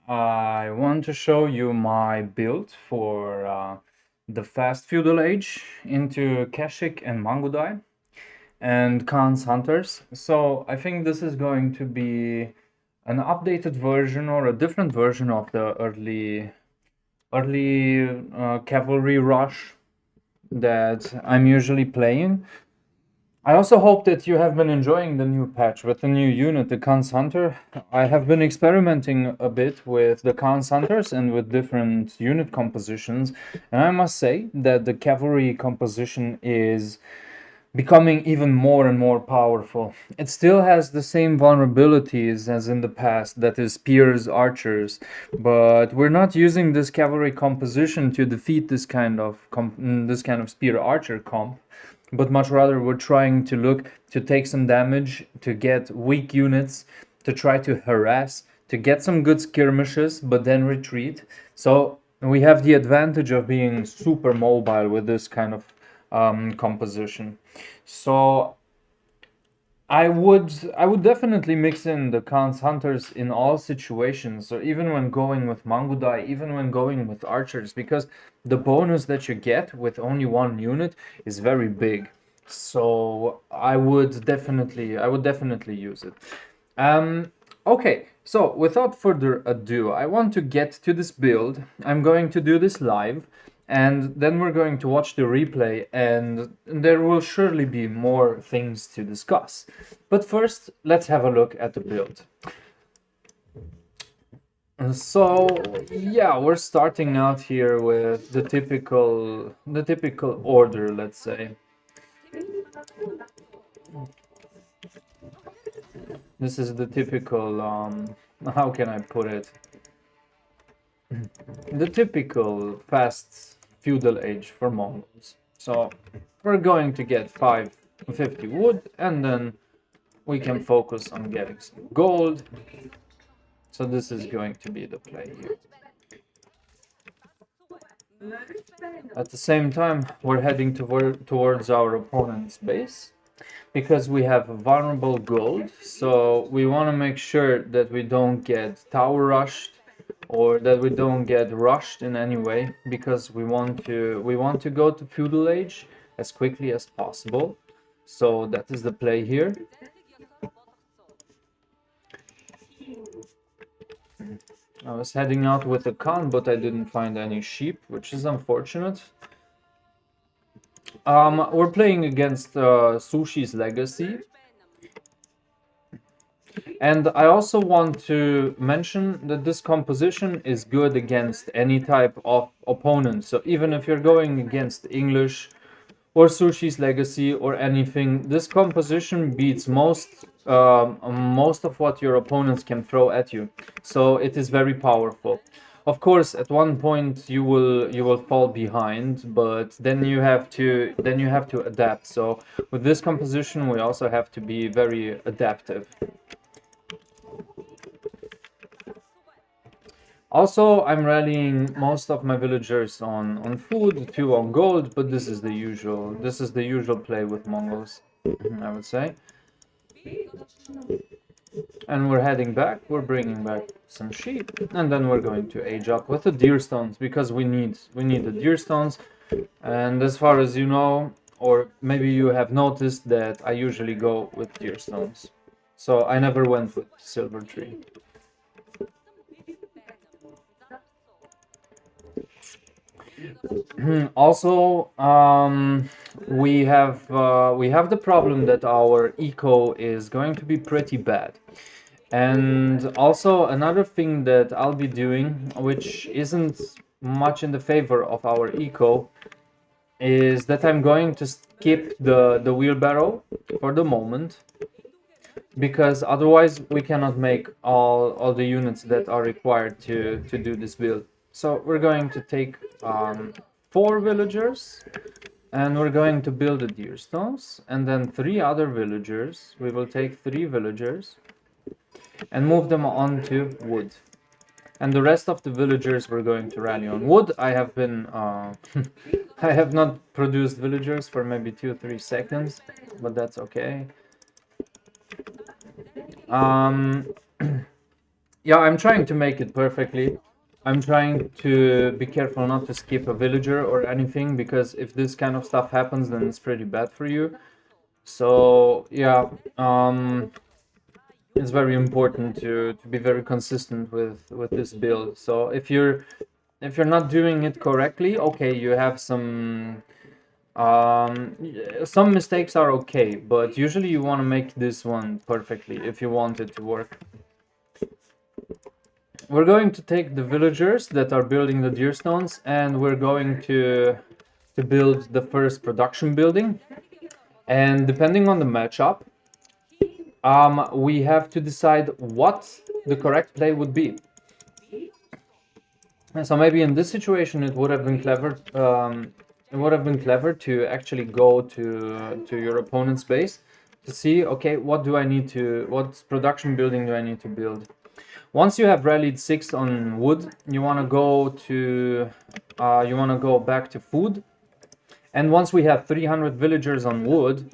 I want to show you my build for the fast feudal age into Keshik and Mangudai and Khan's hunters. So I think this is going to be an updated version or a different version of the early cavalry rush that I'm usually playing. I also hope that you have been enjoying the new patch with the new unit, the Khan's Hunter. I have been experimenting a bit with the Khan's Hunters and with different unit compositions, and I must say that the cavalry composition is becoming even more and more powerful. It still has the same vulnerabilities as in the past, that is spears, archers, but we're not using this cavalry composition to defeat this kind of spear archer comp, but much rather we're trying to look to take some damage, to get weak units, to try to harass, to get some good skirmishes, but then retreat. So we have the advantage of being super mobile with this kind of composition. So I would definitely mix in the Khan's hunters in all situations. So even when going with Mangudai, even when going with archers, because the bonus that you get with only one unit is very big. So I would definitely use it. Um, okay, so without further ado, I want to get to this build. I'm going to do this live, and then we're going to watch the replay, and there will surely be more things to discuss. But first, let's have a look at the build. So yeah, we're starting out here with the typical order, let's say. This is the typical how can I put it? The typical fast feudal age for Mongols. So we're going to get 550 wood, and then we can focus on getting some gold. So this is going to be the play here. At the same time, we're heading towards our opponent's base because we have vulnerable gold. So we want to make sure that we don't get tower rushed or that we don't get rushed in any way, because we want to go to feudal age as quickly as possible. So that is the play here. I was heading out with a Khan, but I didn't find any sheep, which is unfortunate. We're playing against Sushi's Legacy. And I also want to mention that this composition is good against any type of opponent. So even if you're going against English or Sushi's Legacy or anything, this composition beats most of what your opponents can throw at you. So it is very powerful. Of course, at one point you will fall behind, but then you have to adapt. So with this composition, we also have to be very adaptive. Also, I'm rallying most of my villagers on food, few on gold, but this is the usual play with Mongols, I would say. And we're heading back, we're bringing back some sheep, and then we're going to age up with the deer stones, because we need the deer stones. And as far as you know, or maybe you have noticed, that I usually go with deer stones. So I never went with silver tree. Also, we have the problem that our eco is going to be pretty bad. And also another thing that I'll be doing, which isn't much in the favor of our eco, is that I'm going to skip the wheelbarrow for the moment, because otherwise we cannot make all the units that are required to do this build. So we're going to take 4 villagers, and we're going to build the deer stones, and then 3 other villagers. We will take 3 villagers and move them onto wood. And the rest of the villagers we're going to rally on wood. I have been I have not produced villagers for maybe 2-3 seconds, but that's okay. Um, Yeah, I'm trying to make it perfectly. I'm trying to be careful not to skip a villager or anything, because if this kind of stuff happens, then it's pretty bad for you. So yeah, it's very important to be very consistent with this build. So if you're not doing it correctly, okay, you have some mistakes are okay, but usually you want to make this one perfectly if you want it to work. We're going to take the villagers that are building the deer stones, and we're going to build the first production building. And depending on the matchup, we have to decide what the correct play would be. And so maybe in this situation, it would have been clever. It would have been clever to actually go to your opponent's base to see, okay, what production building do I need to build? Once you have rallied 6 on wood, you want to go back to food. And once we have 300 villagers on wood,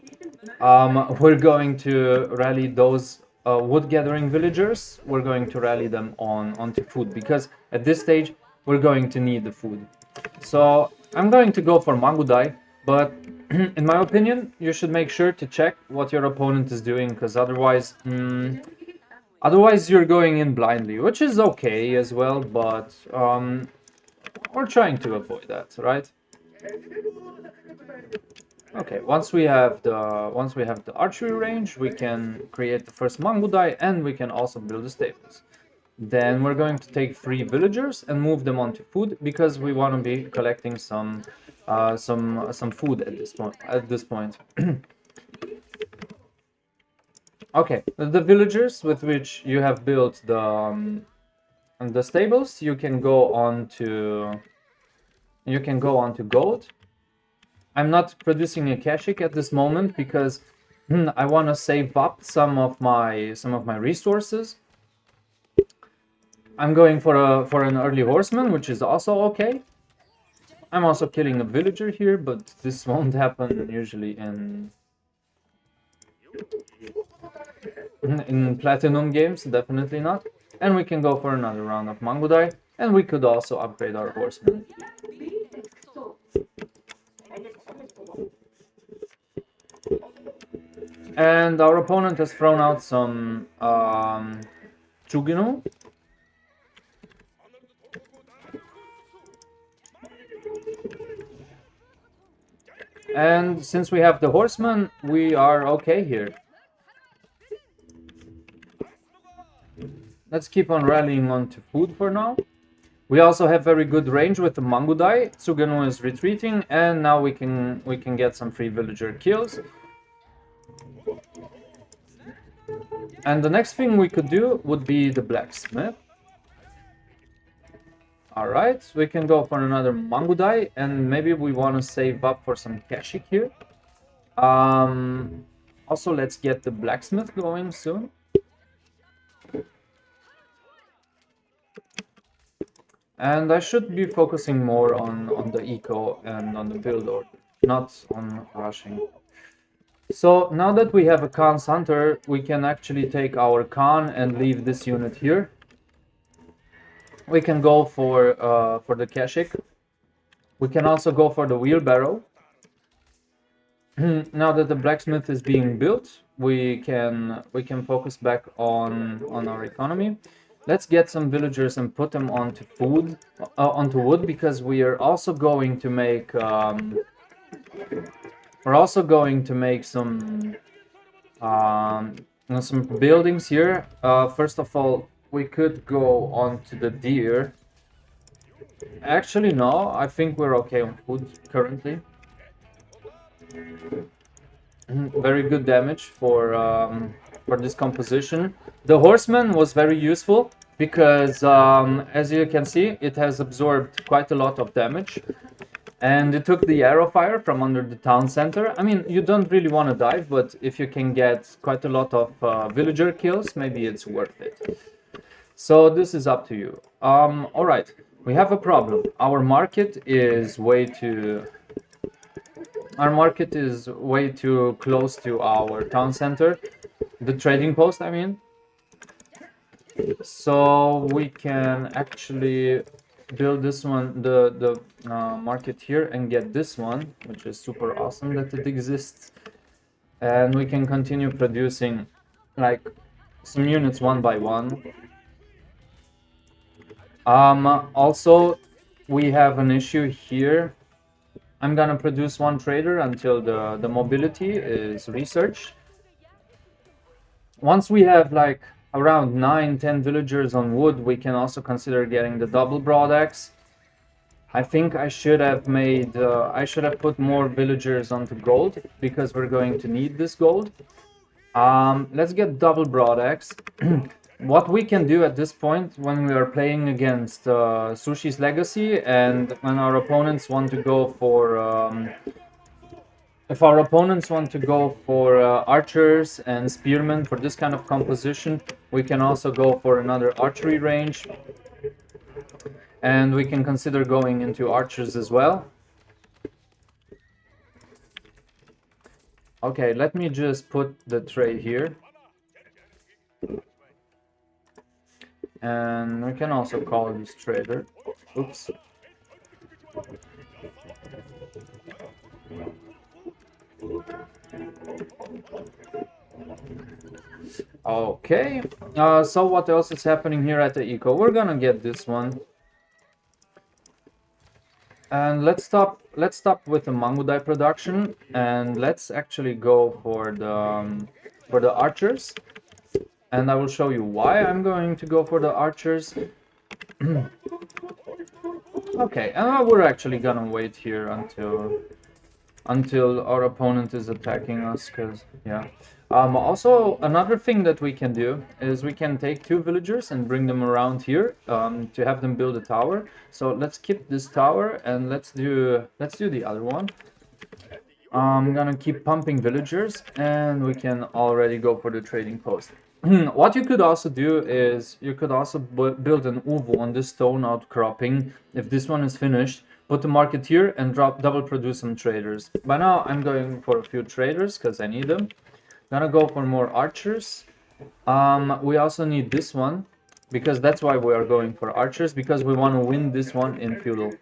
we're going to rally those wood gathering villagers. We're going to rally them onto food, because at this stage we're going to need the food. So I'm going to go for Mangudai, but in my opinion, you should make sure to check what your opponent is doing, because otherwise you're going in blindly, which is okay as well, but we're trying to avoid that, right? Okay, once we have the archery range, we can create the first Mangudai, and we can also build the stables. Then we're going to take 3 villagers and move them onto food, because we want to be collecting some food at this point. Okay, the villagers with which you have built the stables, you can go on to gold. I'm not producing a Kashik at this moment because I want to save up some of my resources. I'm going for an early horseman, which is also okay. I'm also killing a villager here, but this won't happen usually in platinum games, definitely not. And we can go for another round of Mangudai, and we could also upgrade our horsemen. And our opponent has thrown out some Chugino. And since we have the horseman, we are okay here. Let's keep on rallying onto food for now. We also have very good range with the Mangudai. Tsugano is retreating, and now we can get some free villager kills. And the next thing we could do would be the blacksmith. Alright, we can go for another Mangudai, and maybe we want to save up for some Kashik here. Also, let's get the blacksmith going soon. And I should be focusing more on the eco and on the build order, not on rushing. So now that we have a Khan's Hunter, we can actually take our Khan and leave this unit here. We can go for the Kashik. We can also go for the wheelbarrow. Now that the blacksmith is being built, we can focus back on our economy. Let's get some villagers and put them onto onto wood, because we are also going to make some buildings here. First of all, we could go on to the deer. Actually, no, I think we're okay on food currently. Very good damage for this composition. The horseman was very useful because, as you can see, it has absorbed quite a lot of damage. And it took the arrow fire from under the town center. I mean, you don't really want to dive, but if you can get quite a lot of villager kills, maybe it's worth it. So this is up to you. All right, we have a problem. Our market is way too close to our town center, the trading post, I mean. So we can actually build this one, the market here, and get this one, which is super awesome that it exists. And we can continue producing like some units one by one. Also, we have an issue here. I'm gonna produce one trader until the mobility is researched. Once we have like around 9-10 villagers on wood, we can also consider getting the double broad axe. I think I should have made, I should have put more villagers onto gold because we're going to need this gold. Let's get double broad axe. What we can do at this point when we are playing against Sushi's Legacy and when our opponents want to go for if our opponents want to go for archers and spearmen for this kind of composition, we can also go for another archery range. And we can consider going into archers as well. Okay, let me just put the tray here. And we can also call this trader. Oops. Okay, so what else is happening here at the eco? We're gonna get this one. And let's stop with the Mangudai production and let's actually go for the archers. And I will show you why I'm going to go for the archers. Okay, we're actually gonna wait here until our opponent is attacking us, because yeah. Also, another thing that we can do is we can take 2 villagers and bring them around here to have them build a tower. So let's keep this tower and let's do the other one. I'm gonna keep pumping villagers and we can already go for the trading post. What you could also do is you could also build an uvu on this stone outcropping. If this one is finished, put the market here and double produce some traders. By now I'm going for a few traders because I need them. Gonna go for more archers. We also need this one because that's why we are going for archers, because we want to win this one in feudal.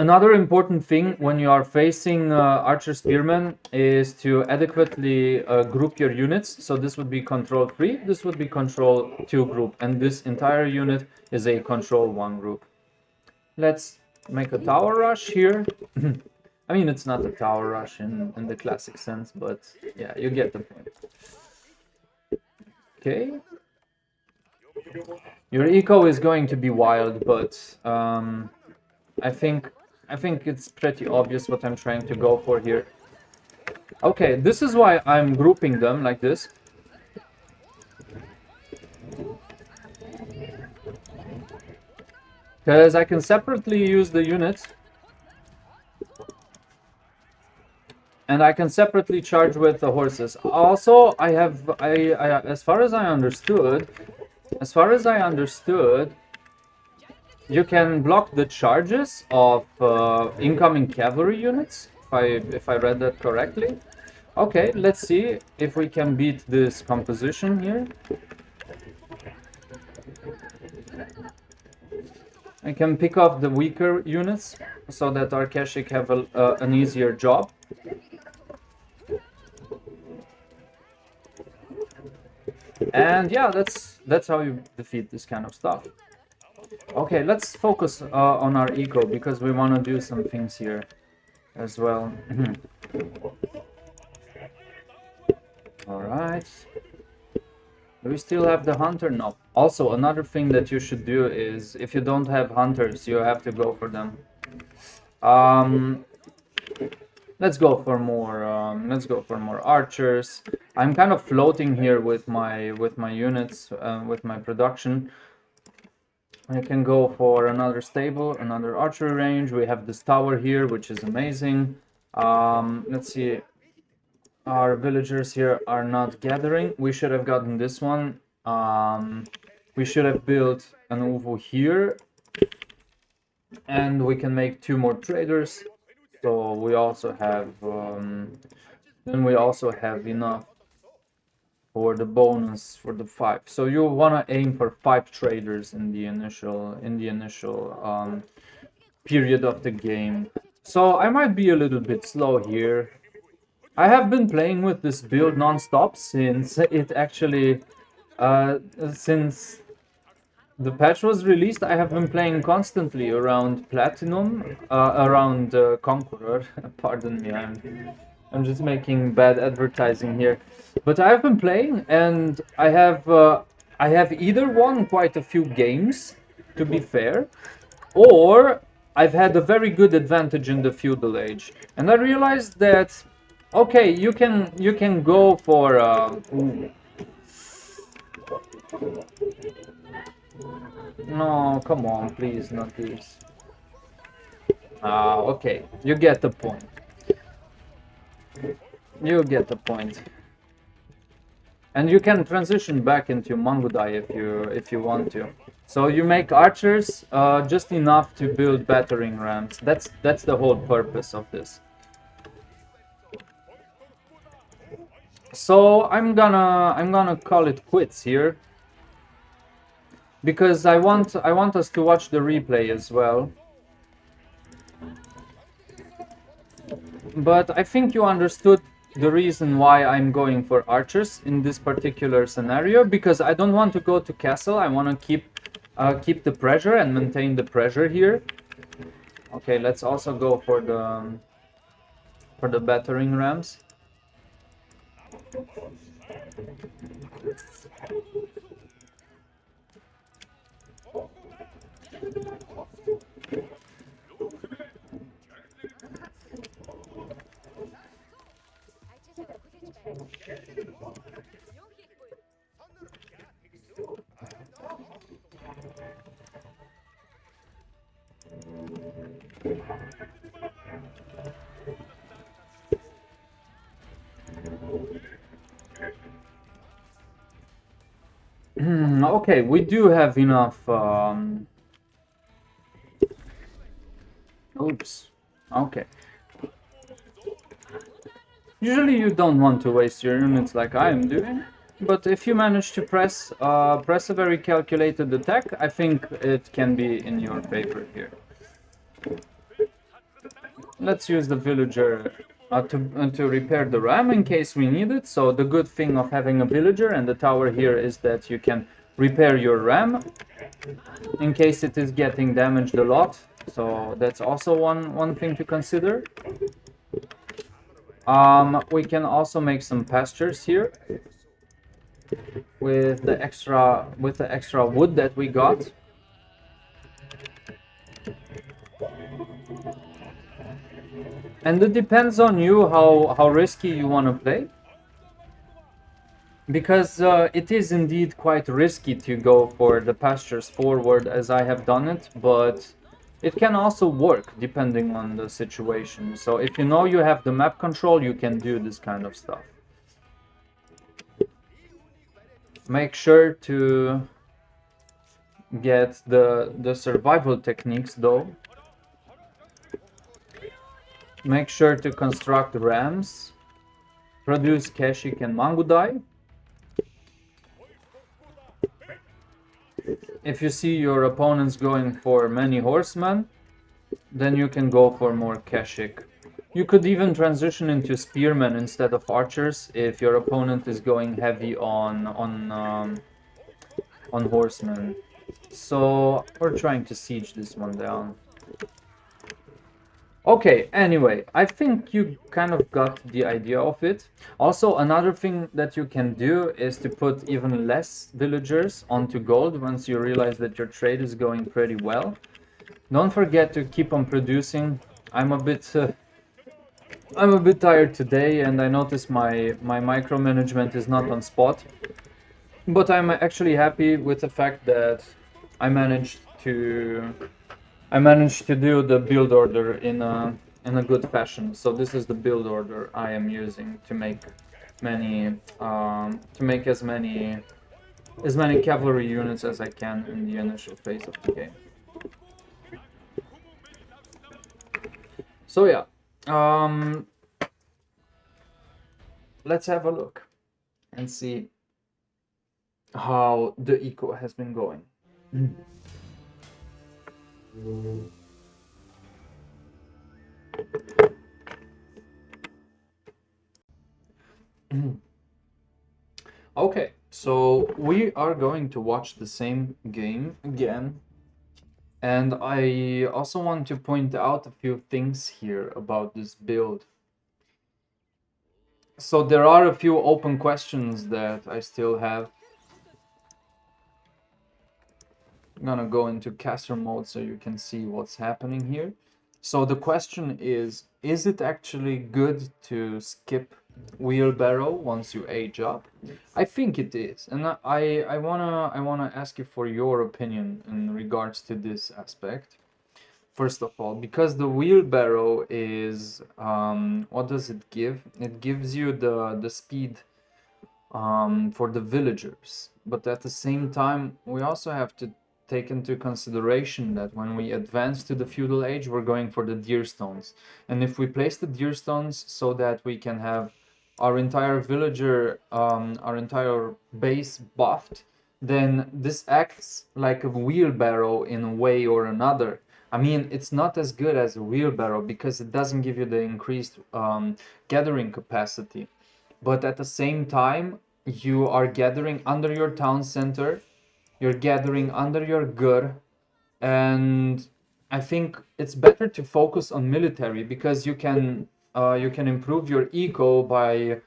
Another important thing when you are facing archer spearmen is to adequately group your units. So this would be control 3, this would be control 2 group, and this entire unit is a control 1 group. Let's make a tower rush here. I mean, it's not a tower rush in the classic sense, but yeah, you get the point. Okay. Your eco is going to be wild, but I think it's pretty obvious what I'm trying to go for here. Okay, this is why I'm grouping them like this. Because I can separately use the units. And I can separately charge with the horses. Also, I as far as I understood, you can block the charges of incoming cavalry units, if I read that correctly. Okay, let's see if we can beat this composition here. I can pick off the weaker units so that our Keshik have an easier job. And yeah, that's how you defeat this kind of stuff. Okay, let's focus on our eco because we want to do some things here as well. Alright. Do we still have the hunter? No. Also, another thing that you should do is, if you don't have hunters, you have to go for them. Let's go for more archers. I'm kind of floating here with my units, with my production. I can go for another stable, another archery range. We have this tower here, which is amazing. Let's see. Our villagers here are not gathering. We should have gotten this one. We should have built an uvu here. And we can make 2 more traders. So we also have then we also have enough for the bonus for the 5. So you want to aim for 5 traders in the initial period of the game. So I might be a little bit slow here. I have been playing with this build non-stop since it actually since the patch was released. I have been playing constantly around Platinum, around Conqueror. Pardon me, I'm just making bad advertising here. But I have been playing, and I have either won quite a few games, to be fair, or I've had a very good advantage in the feudal age. And I realized that, okay, you can go for no, come on, please, not this. Okay, you get the point. You get the point. And you can transition back into Mangudai if you want to. So you make archers just enough to build battering rams. That's the whole purpose of this. So I'm gonna call it quits here, because I want us to watch the replay as well. But I think you understood the reason why I'm going for archers in this particular scenario, because I don't want to go to castle. I want to keep the pressure and maintain the pressure here. Okay, let's also go for the battering rams. Okay, we do have enough. Oops. Okay. Usually you don't want to waste your units like I am doing, but if you manage to press a very calculated attack, I think it can be in your favor here. Let's use the villager to repair the ram in case we need it. So the good thing of having a villager and the tower here is that you can repair your ram in case it is getting damaged a lot. So that's also one thing to consider. We can also make some pastures here with the extra wood that we got. And it depends on you how risky you want to play. Because it is indeed quite risky to go for the pastures forward as I have done it, but it can also work depending on the situation. So if you know you have the map control, you can do this kind of stuff. Make sure to get the survival techniques though. Make sure to construct rams, produce Keshik and Mangudai. If you see your opponents going for many horsemen, then you can go for more Keshik. You could even transition into spearmen instead of archers if your opponent is going heavy on horsemen. So we're trying to siege this one down. Okay, anyway, I think you kind of got the idea of it. Also, another thing that you can do is to put even less villagers onto gold once you realize that your trade is going pretty well. Don't forget to keep on producing. I'm a bit tired today, and I notice my micromanagement is not on spot. But I'm actually happy with the fact that I managed to do the build order in a good fashion. So this is the build order I am using to make as many cavalry units as I can in the initial phase of the game. So yeah, let's have a look and see how the eco has been going. Okay, so we are going to watch the same game again. And I also want to point out a few things here about this build. So there are a few open questions that I still have. I'm gonna go into caster mode so you can see what's happening here. So the question is it actually good to skip wheelbarrow once you age up? I think it is, and I wanna ask you for your opinion in regards to this aspect. First of all, because the wheelbarrow is what does it give? It gives you the speed for the villagers. But at the same time, we also have to take into consideration that when we advance to the feudal age, we're going for the deer stones. And if we place the deer stones so that we can have our entire villager, our entire base buffed, then this acts like a wheelbarrow in a way or another. I mean, it's not as good as a wheelbarrow because it doesn't give you the increased gathering capacity. But at the same time, you are gathering under your town center, you're gathering under your gur, and I think it's better to focus on military because you can improve your eco by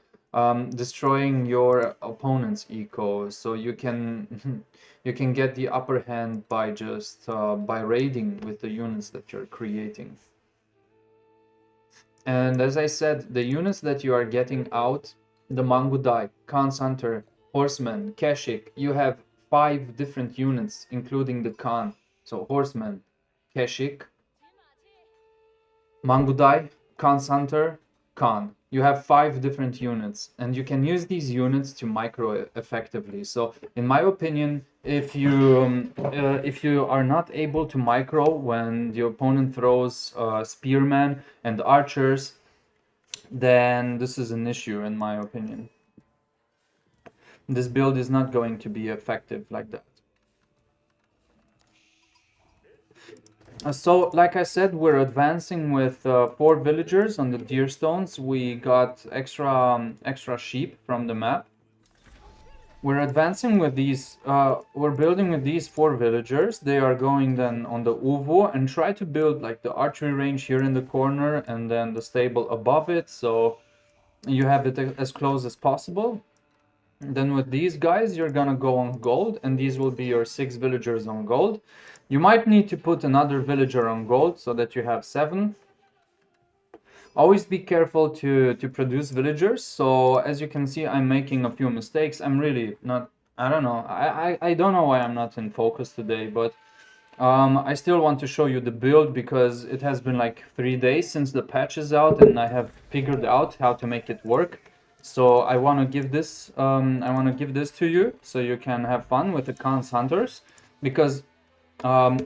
destroying your opponent's eco. So you can you can get the upper hand by just by raiding with the units that you're creating. And as I said, the units that you are getting out, the Mangudai, Khan's Hunter, Horsemen, Keshik, you have 5 different units, including the Khan. So Horsemen, Keshik, Mangudai, Khan's Hunter, Khan. You have 5 different units, and you can use these units to micro effectively. So, in my opinion, if you are not able to micro when the opponent throws spearmen and archers, then this is an issue in my opinion. This build is not going to be effective like that. So, like I said, we're advancing with 4 villagers on the deer stones. We got extra sheep from the map. We're advancing with these, we're building with these 4 villagers. They are going then on the Uvu and try to build like the archery range here in the corner and then the stable above it. So you have it as close as possible. Then with these guys, you're gonna go on gold, and these will be your 6 villagers on gold. You might need to put another villager on gold so that you have 7. Always be careful to produce villagers. So as you can see, I'm making a few mistakes. I'm really not, I don't know. I don't know why I'm not in focus today, but I still want to show you the build because it has been like 3 days since the patch is out and I have figured out how to make it work. So I want to give this to you so you can have fun with the Khan's Hunters because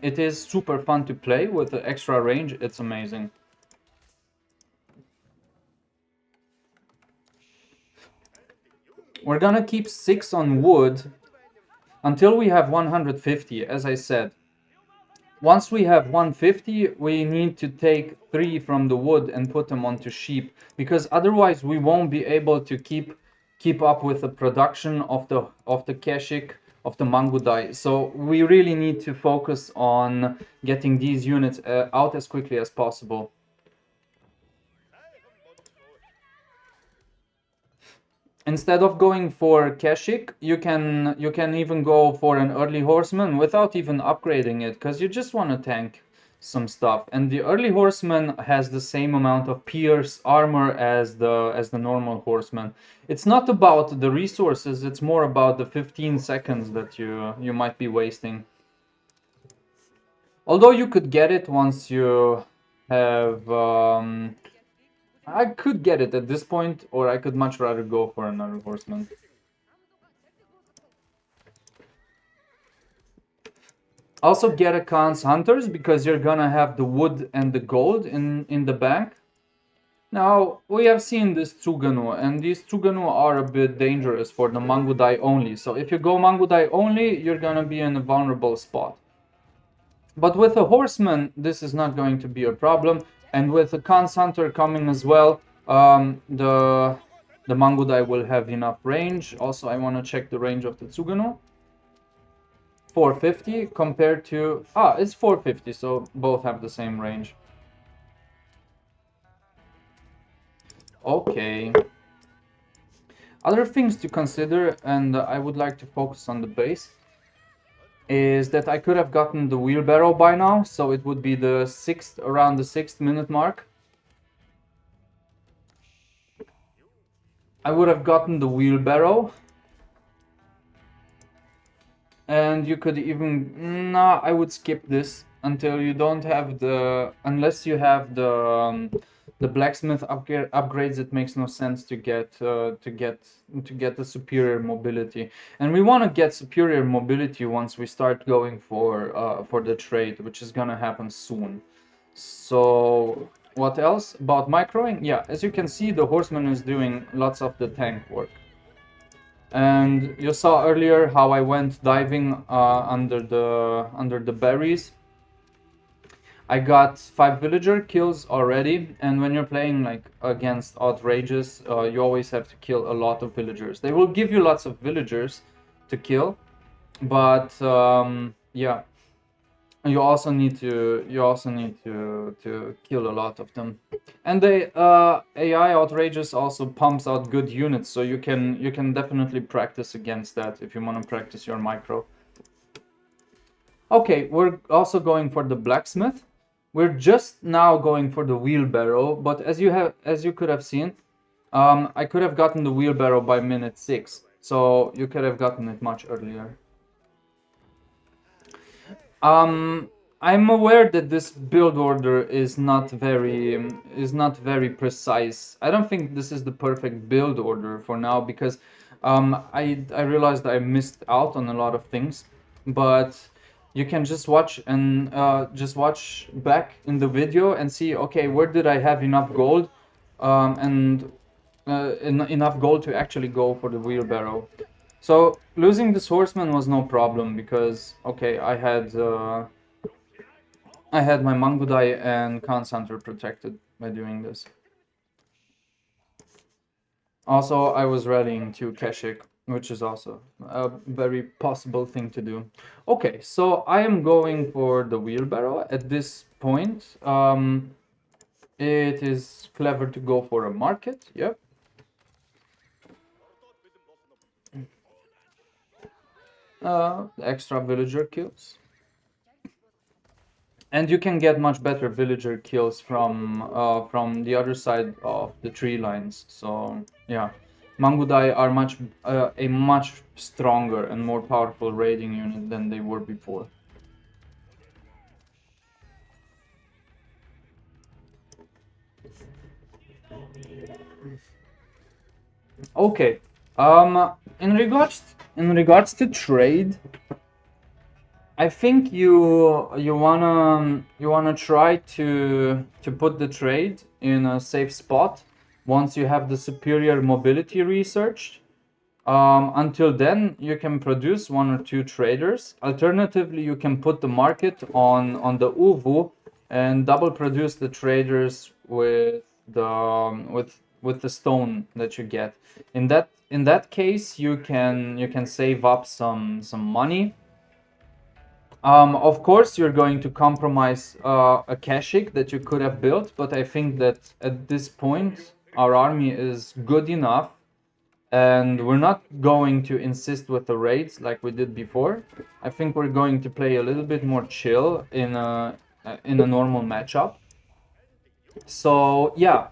it is super fun to play with the extra range. It's amazing. We're gonna keep 6 on wood until we have 150, as I said. Once we have 150, we need to take 3 from the wood and put them onto sheep because otherwise we won't be able to keep up with the production of the Keshik, of the Mangudai. So we really need to focus on getting these units out as quickly as possible. Instead of going for Keshik, you can even go for an early horseman without even upgrading it, because you just want to tank some stuff. And the early horseman has the same amount of pierce armor as the normal horseman. It's not about the resources, it's more about the 15 seconds that you might be wasting. Although you could get it once you have I could get it at this point, or I could much rather go for another horseman. Also get a Khan's Hunters because you're gonna have the wood and the gold in the bank. Now, we have seen this Tsuganu, and these Tsuganu are a bit dangerous for the Mangudai only. So if you go Mangudai only, you're gonna be in a vulnerable spot. But with a horseman, this is not going to be a problem. And with a Khan's Hunter coming as well, the Mangudai will have enough range. Also, I want to check the range of the Tsuganu. 450 compared to... it's 450, so both have the same range. Okay. Other things to consider, and I would like to focus on the base, is that I could have gotten the wheelbarrow by now, so it would be the around the 6th minute mark. I would have gotten the wheelbarrow, and you could even... Nah, I would skip this until you don't have unless you have the blacksmith upgrades. It makes no sense to get the superior mobility, and we want to get superior mobility once we start going for the trade, which is gonna happen soon. So what else about microing? Yeah, as you can see, the horseman is doing lots of the tank work. And you saw earlier how I went diving under the berries. I got 5 villager kills already, and when you're playing like against outrageous, you always have to kill a lot of villagers. They will give you lots of villagers to kill, but yeah, you also need to kill a lot of them. And the AI outrageous also pumps out good units, so you can definitely practice against that if you want to practice your micro. Okay, we're also going for the blacksmith. We're just now going for the wheelbarrow, but as you could have seen, I could have gotten the wheelbarrow by minute 6, so you could have gotten it much earlier. I'm aware that this build order is not very precise. I don't think this is the perfect build order for now because I realized I missed out on a lot of things, but you can just watch back in the video and see, okay, where did I have enough gold and enough gold to actually go for the wheelbarrow. So losing this horseman was no problem because, okay, I had my Mangudai and Khan's Hunter protected by doing this. Also, I was rallying to Keshik, which is also a very possible thing to do. Okay, so I am going for the wheelbarrow at this point. It is clever to go for a market, yep. Extra villager kills. And you can get much better villager kills from the other side of the tree lines. So yeah, Mangudai are a much stronger and more powerful raiding unit than they were before. Okay. In regards to trade, I think you wanna try to put the trade in a safe spot once you have the superior mobility researched. Until then, you can produce 1 or 2 traders. Alternatively, you can put the market on the Uvu and double produce the traders with the stone that you get. In that case, you can save up some money. Of course, you're going to compromise a Keshik that you could have built, but I think that at this point, our army is good enough, and we're not going to insist with the raids like we did before. I think we're going to play a little bit more chill in a normal matchup. So yeah,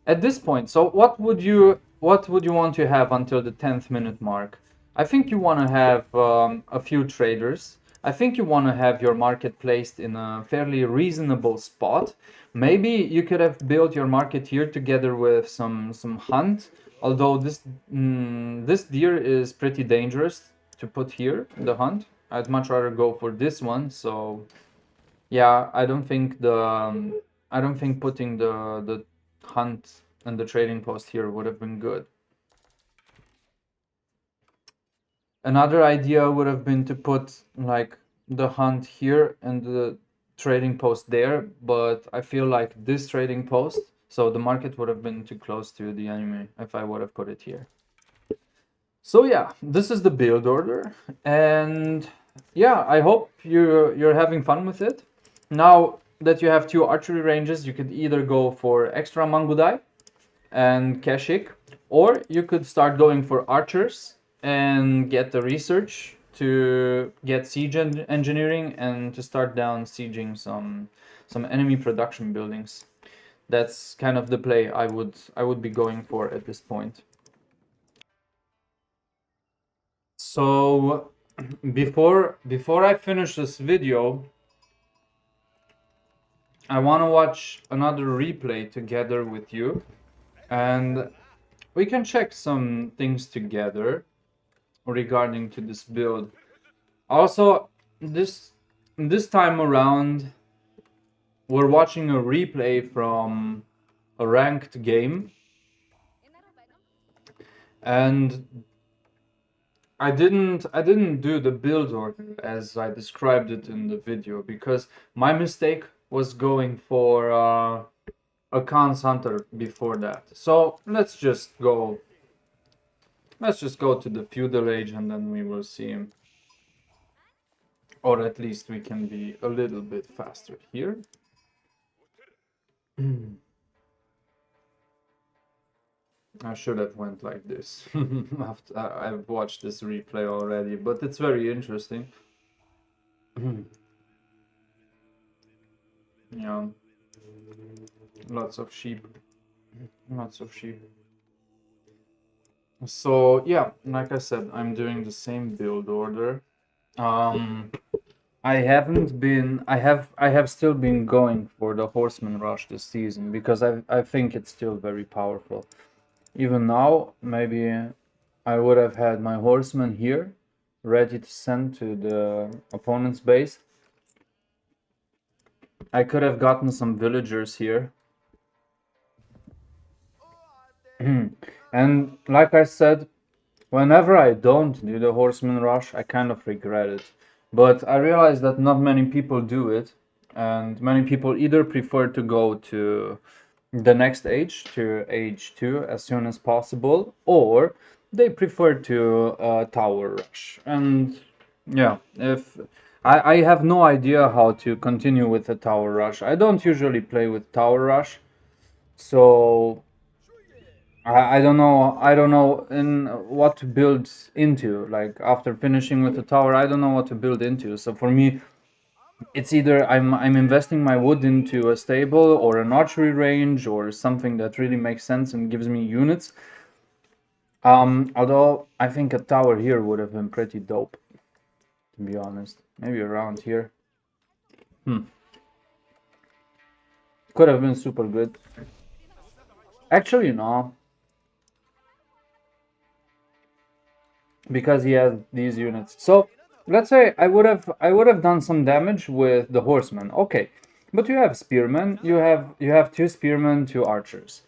at this point, so what would you want to have until the 10th minute mark? I think you want to have a few traders. I think you want to have your market placed in a fairly reasonable spot. Maybe you could have built your market here together with some hunt. Although this deer is pretty dangerous to put here, the hunt. I'd much rather go for this one. So yeah, I don't think putting the hunt and the trading post here would have been good. Another idea would have been to put like the hunt here and the trading post there, but I feel like this trading post, so the market would have been too close to the enemy if I would have put it here. So yeah, this is the build order, and yeah, I hope you're having fun with it. Now that you have two archery ranges, you could either go for extra Mangudai and Keshik, or you could start going for archers and get the research to get siege engineering and to start down sieging some enemy production buildings. That's kind of the play I would be going for at this point. So before I finish this video, I want to watch another replay together with you, and we can check some things together regarding to this build. Also, this time around, we're watching a replay from a ranked game, and I didn't do the build order as I described it in the video because my mistake was going for a Khan's Hunter before that. So let's just go to the feudal age and then we will see him. Or at least we can be a little bit faster here. I should have went like this. After I've watched this replay already, but it's very interesting. Yeah, lots of sheep. So yeah, like I said, I'm doing the same build order. I have still been going for the horseman rush this season because I think it's still very powerful. Even now, maybe I would have had my horsemen here ready to send to the opponent's base. I could have gotten some villagers here. And like I said, whenever I don't do the horseman rush, I kind of regret it. But I realize that not many people do it, and many people either prefer to go to the next age, to age 2 as soon as possible, or they prefer to tower rush. And yeah, if I have no idea how to continue with the tower rush. I don't usually play with tower rush, so I don't know in what to build into. Like after finishing with the tower, I don't know what to build into. So for me, it's either I'm investing my wood into a stable or an archery range or something that really makes sense and gives me units. Although I think a tower here would have been pretty dope, to be honest. Maybe around here. Could have been super good. Actually, no. Because he has these units. So let's say I would have done some damage with the horsemen. Okay, but you have spearmen. You have 2 spearmen, 2 archers.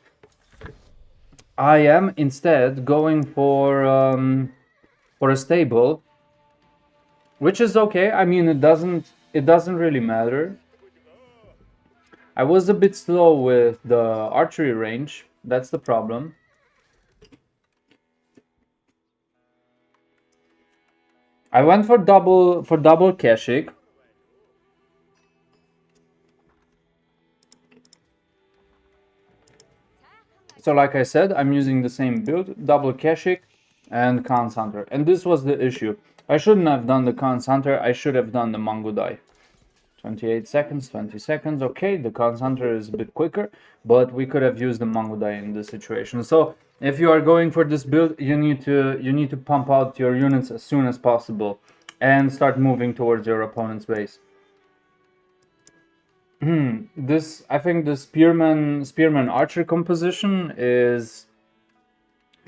I am instead going for a stable, which is okay. I mean, it doesn't really matter. I was a bit slow with the archery range. That's the problem. I went for double Keshik. So like I said, I'm using the same build, double Keshik and Khan's Hunter. And this was the issue. I shouldn't have done the Khan's Hunter, I should have done the Mangudai. 28 seconds, 20 seconds, okay, the Khan's Hunter is a bit quicker, but we could have used the Mangudai in this situation. So if you are going for this build, you need to pump out your units as soon as possible and start moving towards your opponent's base. I think the spearman archer composition is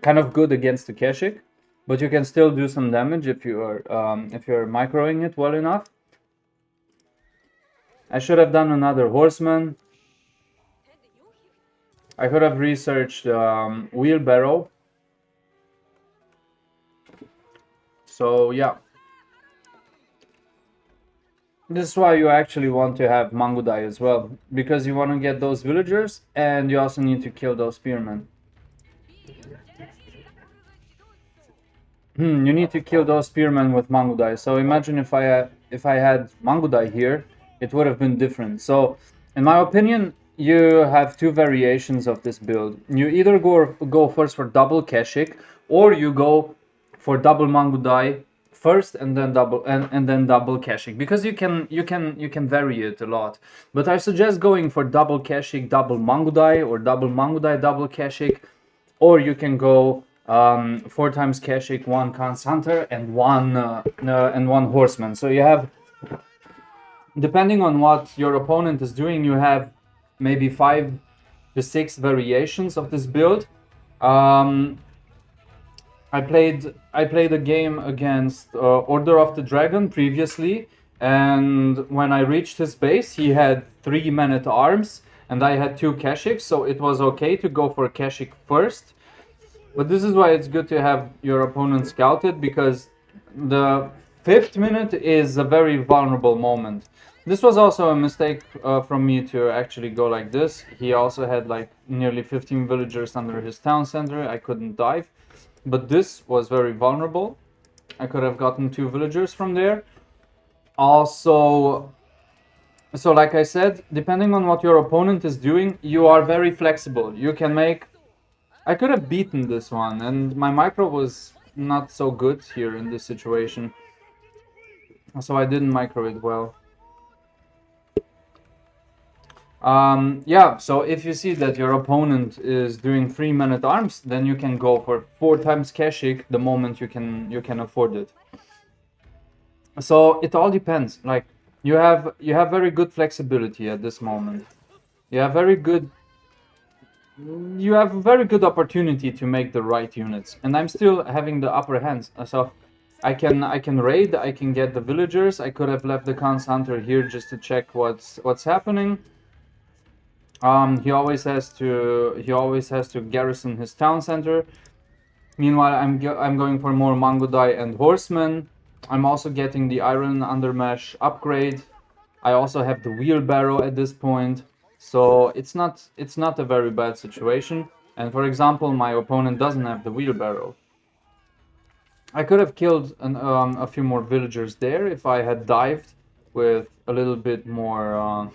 kind of good against the Keshik, but you can still do some damage if you're microing it well enough. I should have done another horseman. I could have researched wheelbarrow. So yeah, this is why you actually want to have Mangudai as well, because you want to get those villagers and you also need to kill those spearmen. You need to kill those spearmen with Mangudai. So imagine if I had Mangudai here, it would have been different. So in my opinion, you have two variations of this build. You either go first for double Keshik, or you go for double Mangudai first and then double Keshik, because you can vary it a lot. But I suggest going for double Keshik, double Mangudai, or double Mangudai, double Keshik, or you can go 4 times Keshik, 1 Khan's Hunter, and one horseman. So you have, depending on what your opponent is doing, you have maybe 5 to 6 variations of this build. I played a game against Order of the Dragon previously, and when I reached his base, he had 3 men-at-arms, and I had 2 Keshiks, so it was okay to go for Keshik first. But this is why it's good to have your opponent scouted, because the 5th minute is a very vulnerable moment. This was also a mistake from me to actually go like this. He also had like nearly 15 villagers under his town center. I couldn't dive. But this was very vulnerable. I could have gotten 2 villagers from there. Also, so like I said, depending on what your opponent is doing, you are very flexible. You can make... I could have beaten this one, and my micro was not so good here in this situation. So I didn't micro it well. Yeah, so if you see that your opponent is doing 3 men-at-arms, then you can go for 4 times Keshik the moment you can afford it. So it all depends. Like you have very good flexibility at this moment. You have a very good opportunity to make the right units, and I'm still having the upper hand. So I can raid, I can get the villagers. I could have left the Khan's Hunter here just to check what's happening. He always has to garrison his town center. Meanwhile, I'm going for more Mangudai and horsemen. I'm also getting the iron undermesh upgrade. I also have the wheelbarrow at this point, so it's not a very bad situation. And for example, my opponent doesn't have the wheelbarrow. I could have killed a few more villagers there if I had dived with a little bit more,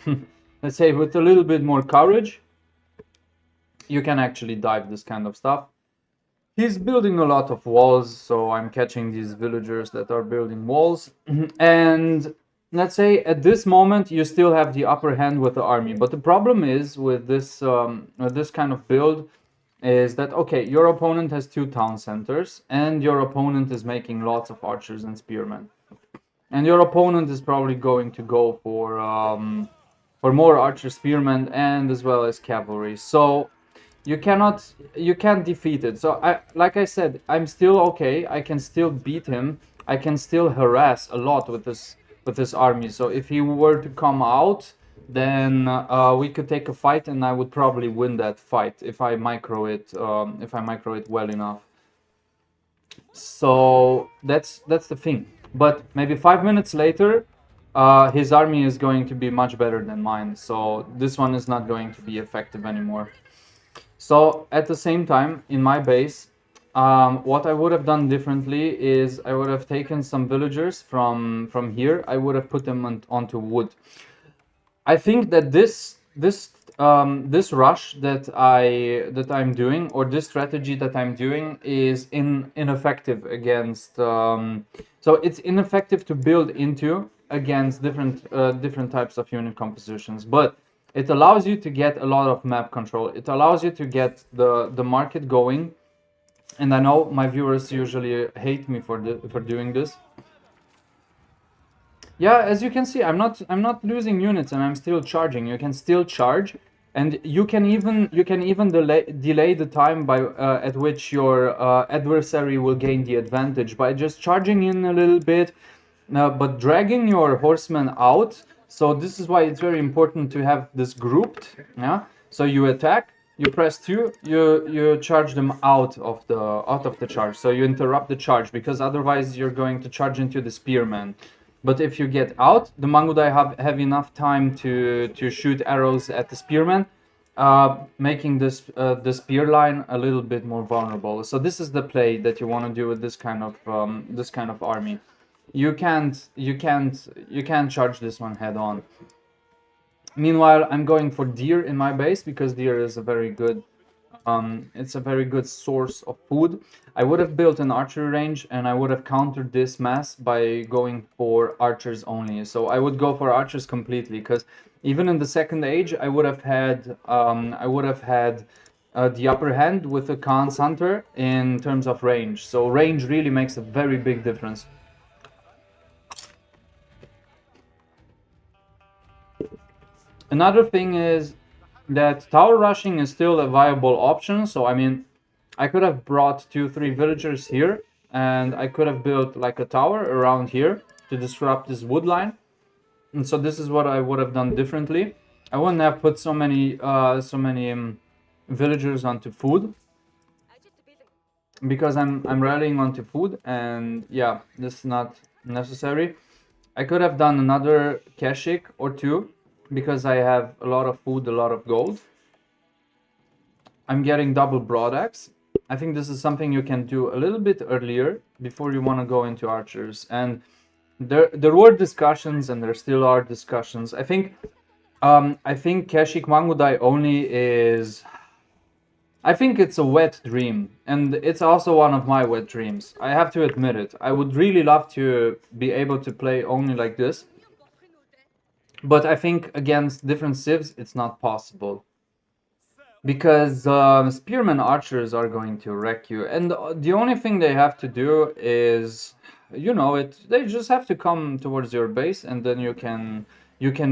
let's say with a little bit more courage. You can actually dive this kind of stuff. He's building a lot of walls, so I'm catching these villagers that are building walls. And let's say at this moment you still have the upper hand with the army. But the problem is with this kind of build is that, okay, your opponent has 2 town centers and your opponent is making lots of archers and spearmen. And your opponent is probably going to go for more archer spearmen and as well as cavalry. So you can't defeat it. So like I said, I'm still okay. I can still beat him. I can still harass a lot with this army. So if he were to come out, then we could take a fight, and I would probably win that fight if I micro it well enough. So that's the thing. But maybe 5 minutes later, his army is going to be much better than mine. So this one is not going to be effective anymore. So at the same time, in my base, what I would have done differently is I would have taken some villagers from here. I would have put them onto wood. I think that this rush that I'm doing, or this strategy that I'm doing, is ineffective against. So it's ineffective to build into against different types of unit compositions, but it allows you to get a lot of map control. It allows you to get the market going. And I know my viewers usually hate me for doing this. Yeah, as you can see, I'm not losing units, and I'm still charging. You can still charge, and you can even delay the time by at which your adversary will gain the advantage by just charging in a little bit, but dragging your horsemen out. So this is why it's very important to have this grouped. Yeah. So you attack, you press 2, you charge them out of the charge. So you interrupt the charge, because otherwise you're going to charge into the spearman. But if you get out, the Mangudai have enough time to shoot arrows at the spearman, making this the spear line a little bit more vulnerable. So this is the play that you want to do with this kind of army. You can't charge this one head on. Meanwhile, I'm going for deer in my base, because deer is a very good it's a very good source of food. I would have built an archery range, and I would have countered this mass by going for archers only. So I would go for archers completely, because even in the second age, I would have had the upper hand with the Khan's hunter in terms of range. So range really makes a very big difference. Another thing is that tower rushing is still a viable option. So I mean, I could have brought 2-3 villagers here, and I could have built like a tower around here to disrupt this wood line. And so this is what I would have done differently. I wouldn't have put so many villagers onto food, because I'm rallying onto food, and yeah, this is not necessary. I could have done another Keshik or 2, because I have a lot of food, a lot of gold. I'm getting double broadaxe. I think this is something you can do a little bit earlier before you want to go into archers. And there were discussions, and there still are discussions. I think Keshik Mangudai only is... I think it's a wet dream, and it's also one of my wet dreams. I have to admit it. I would really love to be able to play only like this, but I think against different civs it's not possible, because spearmen archers are going to wreck you, and the only thing they have to do is, you know, they just have to come towards your base, and then you can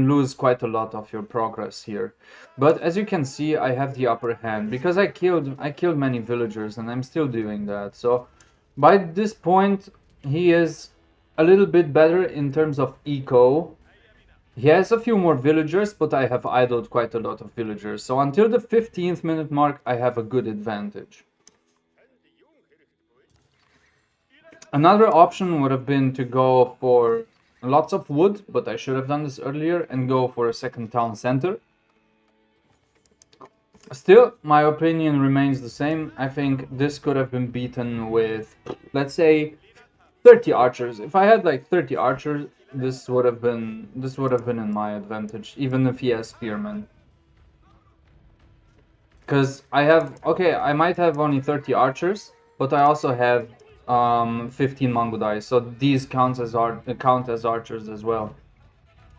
lose quite a lot of your progress here. But as you can see, I have the upper hand, because I killed many villagers, and I'm still doing that. So by this point, he is a little bit better in terms of eco. He has a few more villagers, but I have idled quite a lot of villagers. So until the 15th minute mark, I have a good advantage. Another option would have been to go for lots of wood, but I should have done this earlier, and go for a second town center. Still, my opinion remains the same. I think this could have been beaten with, let's say, 30 archers. If I had like 30 archers, this would have been in my advantage, even if he has spearmen. Because I might have only 30 archers, but I also have 15 Mangudai, so these count as archers as well.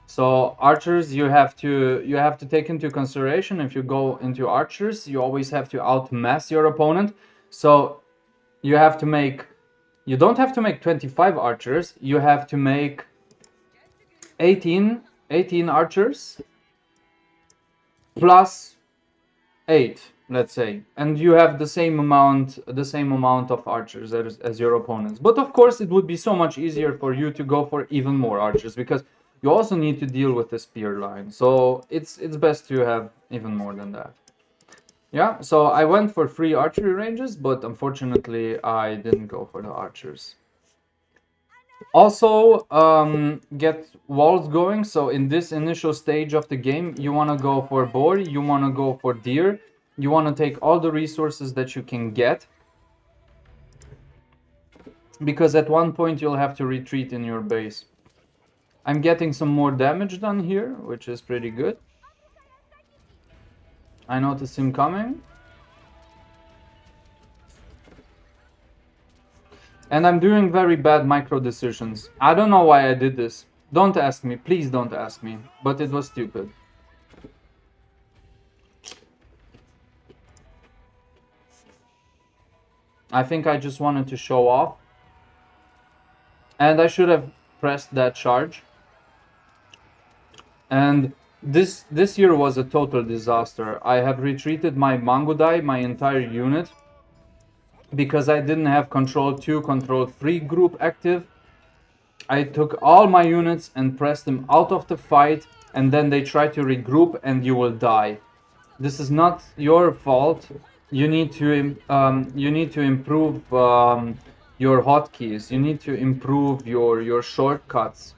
So archers, you have to take into consideration, if you go into archers, you always have to outmass your opponent. So you don't have to make 25 archers, you have to make 18 archers plus 8, let's say, and you have the same amount of archers as your opponents. But of course, it would be so much easier for you to go for even more archers, because you also need to deal with the spear line. So it's best to have even more than that. Yeah, so I went for 3 archery ranges, but unfortunately I didn't go for the archers. Also, get walls going. So in this initial stage of the game, you want to go for boar, you want to go for deer, you want to take all the resources that you can get, because at one point you'll have to retreat in your base. I'm getting some more damage done here, which is pretty good. I noticed him coming. And I'm doing very bad micro decisions. I don't know why I did this. Don't ask me, please don't ask me. But it was stupid. I think I just wanted to show off. And I should have pressed that charge. And this year was a total disaster. I have retreated my Mangudai, my entire unit, because I didn't have Control 2, Control 3 group active. I took all my units and pressed them out of the fight, and then they try to regroup and you will die. This is not your fault. You need to improve your hotkeys. You need to improve your shortcuts,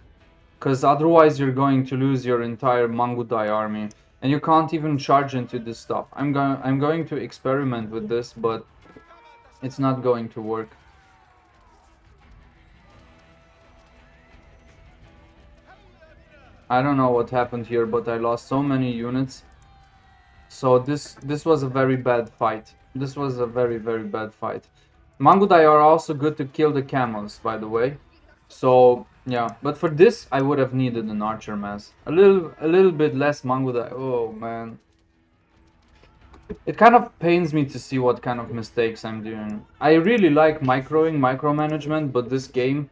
because otherwise you're going to lose your entire Mangudai army, and you can't even charge into this stuff. I'm going to experiment with this, but it's not going to work. I don't know what happened here, but I lost so many units. So this was a very bad fight. This was a very bad fight. Mangudai are also good to kill the camels, by the way. So yeah, but for this I would have needed an archer mass. A little bit less Mangudai. Oh man. It kind of pains me to see what kind of mistakes I'm doing. I really like micromanagement, but this game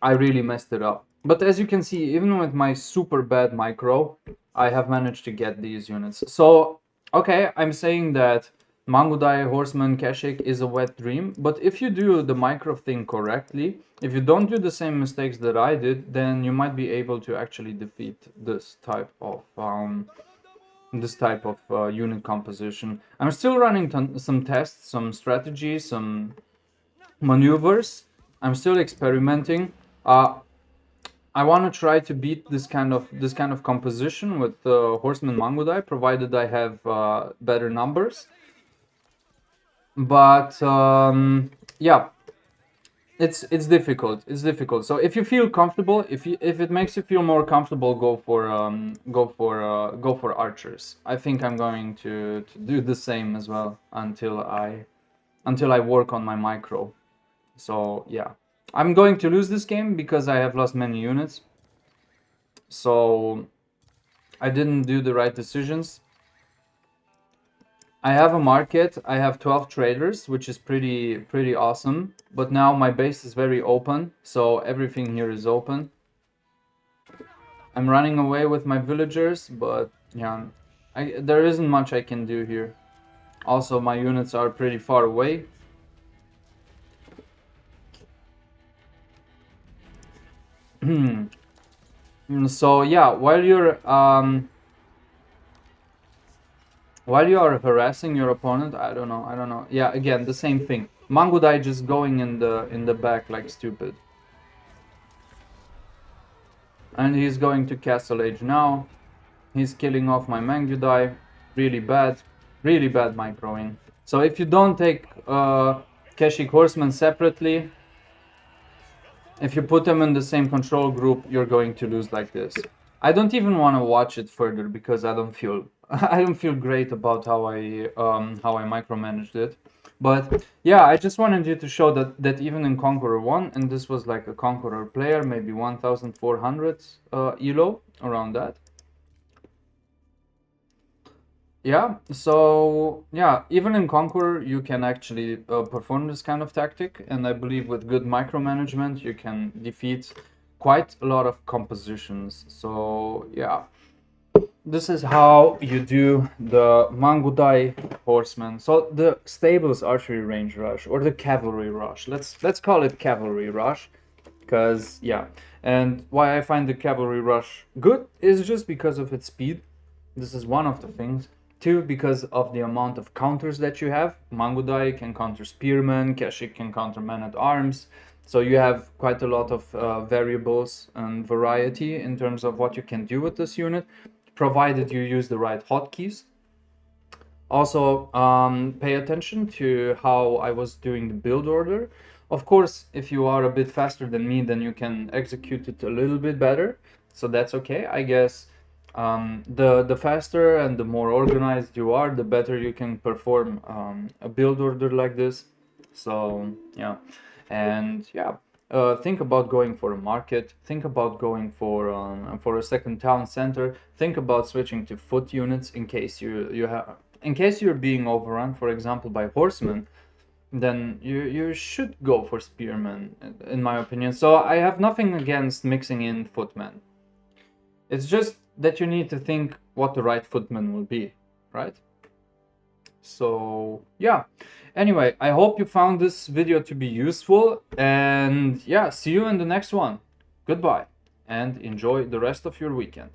I really messed it up. But as you can see, even with my super bad micro, I have managed to get these units. So, okay, I'm saying that Mangudai, Horseman, Keshik is a wet dream, but if you do the micro thing correctly, if you don't do the same mistakes that I did, then you might be able to actually defeat this type of unit composition. I'm still running some tests, some strategies, some maneuvers. I'm still experimenting. I want to try to beat this kind of composition with Horseman Mangudai, provided I have better numbers. But yeah, it's difficult. It's difficult. So if you feel comfortable, if it makes you feel more comfortable, go for archers. I think I'm going to do the same as well until I work on my micro. So yeah, I'm going to lose this game because I have lost many units. So I didn't do the right decisions. I have a market. I have 12 traders, which is pretty awesome. But now my base is very open, so everything here is open. I'm running away with my villagers, but yeah, there isn't much I can do here. Also, my units are pretty far away. So yeah, while you are harassing your opponent, I don't know. Yeah, again, the same thing. Mangudai just going in the back like stupid. And he's going to Castle Age now. He's killing off my Mangudai. Really bad microing. So if you don't take Keshik Horsemen separately, if you put them in the same control group, you're going to lose like this. I don't even want to watch it further because I don't feel great about how I micromanaged it. But yeah, I just wanted you to show that even in Conqueror 1, and this was like a Conqueror player, maybe 1400 elo, around that. Yeah, so yeah, even in Conqueror you can actually perform this kind of tactic, and I believe with good micromanagement you can defeat quite a lot of compositions. So yeah, this is how you do the Mangudai horseman. So the stables archery range rush, or the cavalry rush. Let's call it cavalry rush, because yeah. And why I find the cavalry rush good is just because of its speed. This is one of the things. Two, because of the amount of counters that you have. Mangudai can counter spearmen, Keshik can counter men-at-arms. So you have quite a lot of variables and variety in terms of what you can do with this unit, provided you use the right hotkeys. Also, pay attention to how I was doing the build order. Of course, if you are a bit faster than me, then you can execute it a little bit better. So that's okay, I guess. The faster and the more organized you are, the better you can perform a build order like this. So yeah, and yeah, think about going for a market. Think about going for a second town center. Think about switching to foot units in case you're being overrun, for example, by horsemen. Then you should go for spearmen, in my opinion. So I have nothing against mixing in footmen. It's just that you need to think what the right footman will be, right? So yeah, anyway, I hope you found this video to be useful, and yeah, see you in the next one. Goodbye, and enjoy the rest of your weekend.